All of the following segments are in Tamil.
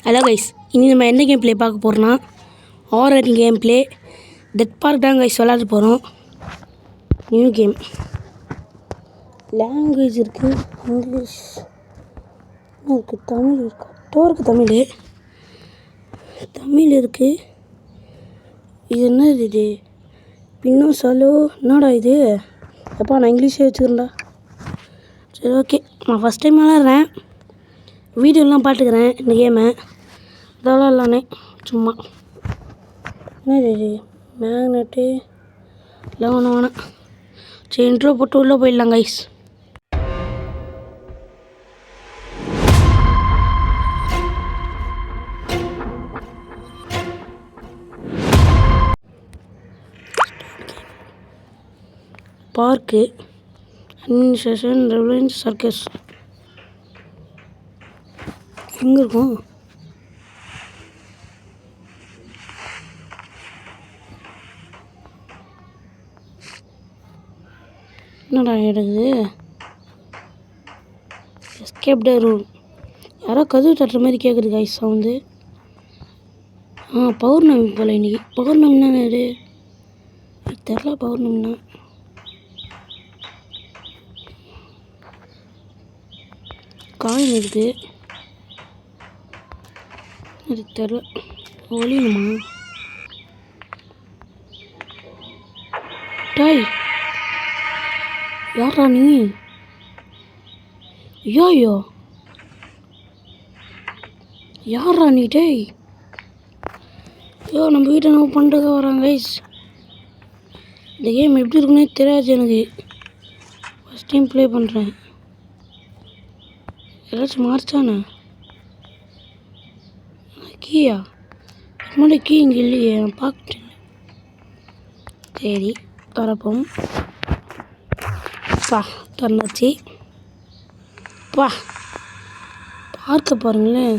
ஹலோ கைஸ், இனி நம்ம எந்த கேம் ப்ளே பார்க்க போகிறோன்னா horror game play death park தான் கைஸ் விளாட போகிறோம். New game. லாங்குவேஜ் இருக்குது, இங்கிலீஷ் இருக்குது, தமிழ் இருக்குது, டோருக்கு தமிழ் இருக்குது. இது என்னது இது? இன்னும் சொல்லு, என்னடா இது? எப்பா நான் இங்கிலீஷே வச்சுக்கிறேன்டா. சரி ஓகே, நான் ஃபஸ்ட் டைம் விளாட்றேன். வீடியோலாம் பார்த்துக்கிறேன் இந்த கேமை. அதெல்லாம் இல்லைண்ணே, சும்மா என்னது இது? மேக்னெட்டு எல்லாம் வேணாம். சரி இன்ட்ரோ போட்டு உள்ளே போயிடலாம் கைஸ். பார்க்கு, அட்மினிஸ்ட்ரேஷன், ரெவலன்ஸ், சர்க்கஸ் எங்கே இருக்கும்? என்னடா எடுக்குது? Escape the room. யாரோ கதவு தட்டுற மாதிரி கேட்குது கைஸ் சவுண்டு. பௌர்ணமி போல் இன்னைக்கு. பௌர்ணமின்னா இது தெரில. பௌர்ணமின்னா காயின் இருக்குது. அது தெரில. ஒளியணுமா? டாய் யாரா நீ? ஐயோ யாரா நீ? டேய் ஐயோ, நம்ம வீட்டை நம்ம பண்ணுறதுக்கு வராங்க கைஸ். இந்த கேம் எப்படி இருக்குன்னே தெரியாது எனக்கு. ஃபஸ்ட் டைம் ப்ளே பண்ணுறேன். ஏதாச்சும் மாறிச்சானே? கீயா? முன்னாடி கீ இங்கே இல்லையே, நான் பார்த்துட்டேன். சரி வரப்போம். திறந்தாச்சு. பார்க்க பாருங்களேன்,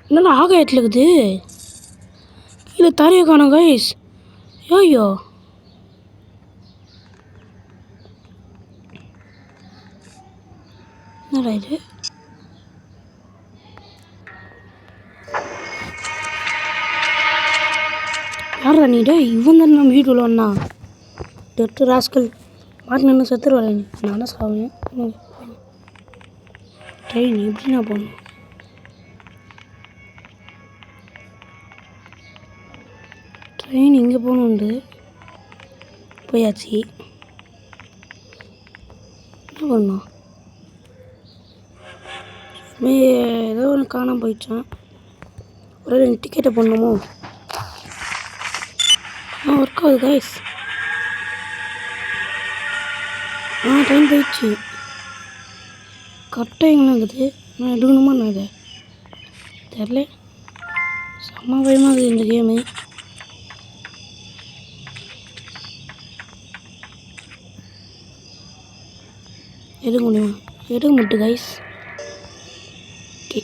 என்னடா ஆகாயத்தில் இருக்குது. கீழே தரையை காணோம் கைஸ். ஐயோ என்னடா இது? யாரா நீடா? இவன் தான் நம்ம வீட்டுல வந்தா டெட்டு ராஸ்கல். மாட்டினு செத்துரு வரேன். நானும் சாவேன். ட்ரெயின் எப்படி நான் போகணும்? ட்ரெயின் இங்கே போகணுண்டு. போயாச்சு. என்ன பண்ணோம்? ஏதோ ஒன்று காணாமல் போயிடுச்சான். ஒரு 2 டிக்கெட்டை பண்ணணுமோ? ஒர்க் ஆகுது கைஸ். டைம் போயிடுச்சு. கரெக்டாக எங்கே இருக்குது? நான் எடுக்கணுமா? நான் இதை தெரில. செம்ம பயமாகுது இந்த கேமு. எடுக்க முடியுமா? எடுக்க மாட்டேன் கைஸ். ஓகே,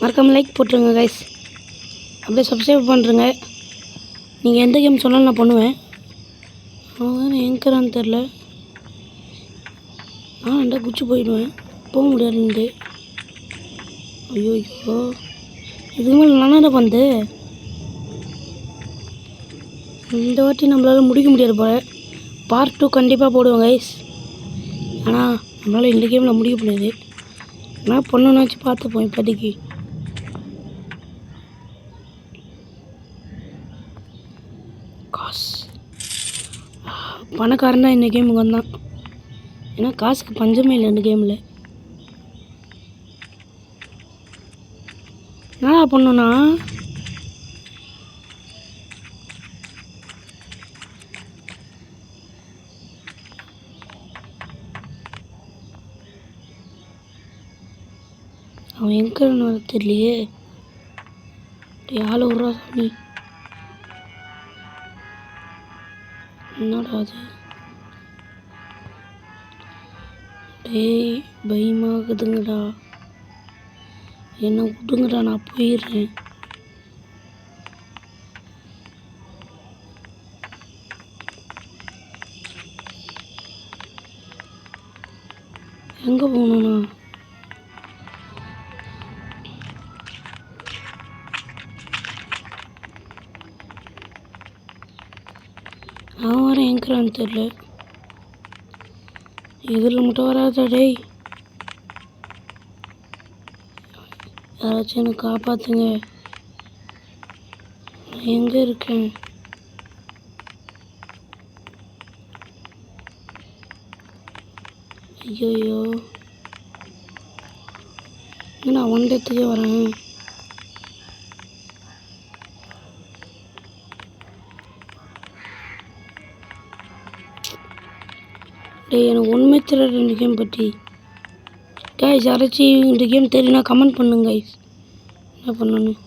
மறக்காமல் லைக் போட்டுருங்க கைஸ். அப்படியே சப்ஸ்கிரைப் பண்ணுறேங்க. நீங்கள் எந்த கேம் சொன்னாலும் நான் பண்ணுவேன். அவன் எங்கிறான்னு தெரில. நான் ரெண்டா குச்சி போயிடுவேன். போக முடியாதுண்டு. ஐயோ இதுக்கு மேலே நான் என்ன பண்ணுது? இந்த வாட்டி நம்மளால் முடிக்க முடியாது போல. பார்ட் 2 கண்டிப்பாக போடுவேன் கைஸ். ஆனால் நம்மளால் இந்த கேமில் முடிக்க முடியாது. நான் பொண்ணுன்னாச்சும் பார்த்துப்போம். இப்போதைக்கு காசு பணக்காரன் தான் இந்த கேமுக்கு வந்தான். ஏன்னா காசுக்கு பஞ்சமே இல்லை இந்த கேமில். என்னடா பண்ணுன்னா? அவன் எங்கன்னு தெரியலையே. ஆளை விட்றா சாமி. என்னடா அது? டேய் பயமாகுதுங்கடா. என்ன விடுங்கடா, நான் போயிடுறேன். எங்கே போகணுண்ணா? அவன் வர எங்கிறான்னு தெரில. இதில் மட்டும் வராதா டேய்? யாராச்சும் எனக்கு காப்பாற்றுங்க. நான் எங்கே இருக்கேன்? ஐயோ, நான் ஒன்றத்துக்கே வரேன். டேய், எனக்கு உண்மை தெரியல இந்த கேம் பற்றி. கைஸ், யாராச்சும் இந்த கேம் தெரியும்னா கமெண்ட் பண்ணுங்க கைஸ். என்ன பண்ணணும்?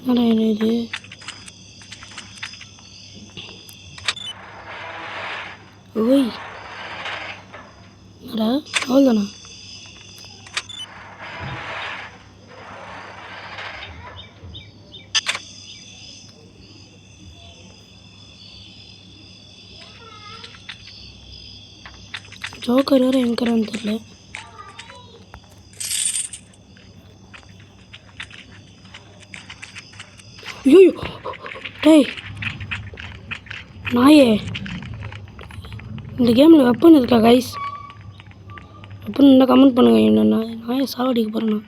என்னடா இது? ஓய், என்னடா அவ்வளோதானா? ஜோக்கர் வேறு எங்கிறான்னு தெரியல. ஐயோ டேய் நாயே, இந்த கேமில் வெப்பன் இருக்கா கைஸ்? வெப்பன் இருந்தால் கமெண்ட் பண்ணுங்க. என்ன நாயை சாவடிக்க போகிறேண்ணா.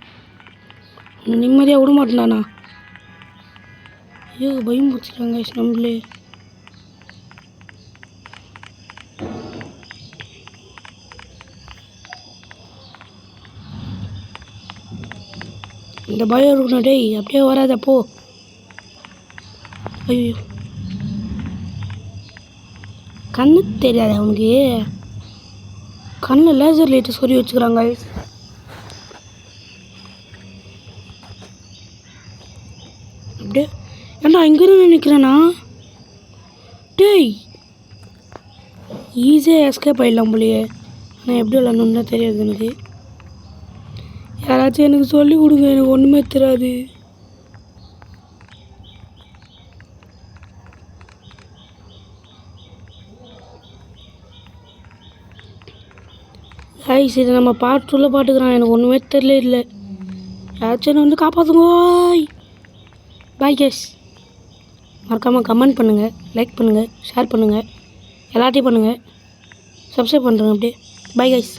இன்னும் நிம்மதியாக விட மாட்டேன்டாண்ணா. ஐயோ, பயம் பிடிச்சிட்டாங்க கைஸ் நம்மளே. இந்த பயம் இருக்கணும் டேய், அப்படியே வராத போ. ஐயோ, கண்ணு தெரியாது அவனுக்கு. கண்ணில் லேசர் லைட்டு சொல்லி வச்சுக்கிறாங்க. அப்படியே ஏன்டா இங்கிருந்து நிற்கிறேண்ணா? டேய், ஈஸியாக எஸ்கேப் ஆகிடலாம் போலியே. ஆனால் எப்படி விளாடணுன்னு தான் தெரியாது எனக்கு. யாராச்சும் எனக்கு சொல்லி கொடுங்க, எனக்கு ஒன்றுமே தெரியாது. கைஸ், இதை நம்ம பாட்டுள்ள பாட்டுக்கிறான். எனக்கு ஒன்றுமே தெரியல. இல்லை, யாராச்சும் வந்து காப்பாற்றுங்க. Bye guys. மறக்காமல் கமெண்ட் பண்ணுங்கள், லைக் பண்ணுங்கள், ஷேர் பண்ணுங்கள், எல்லாத்தையும் பண்ணுங்கள், சப்ஸ்கிரைப் பண்ணுறேங்க அப்படியே. Bye guys.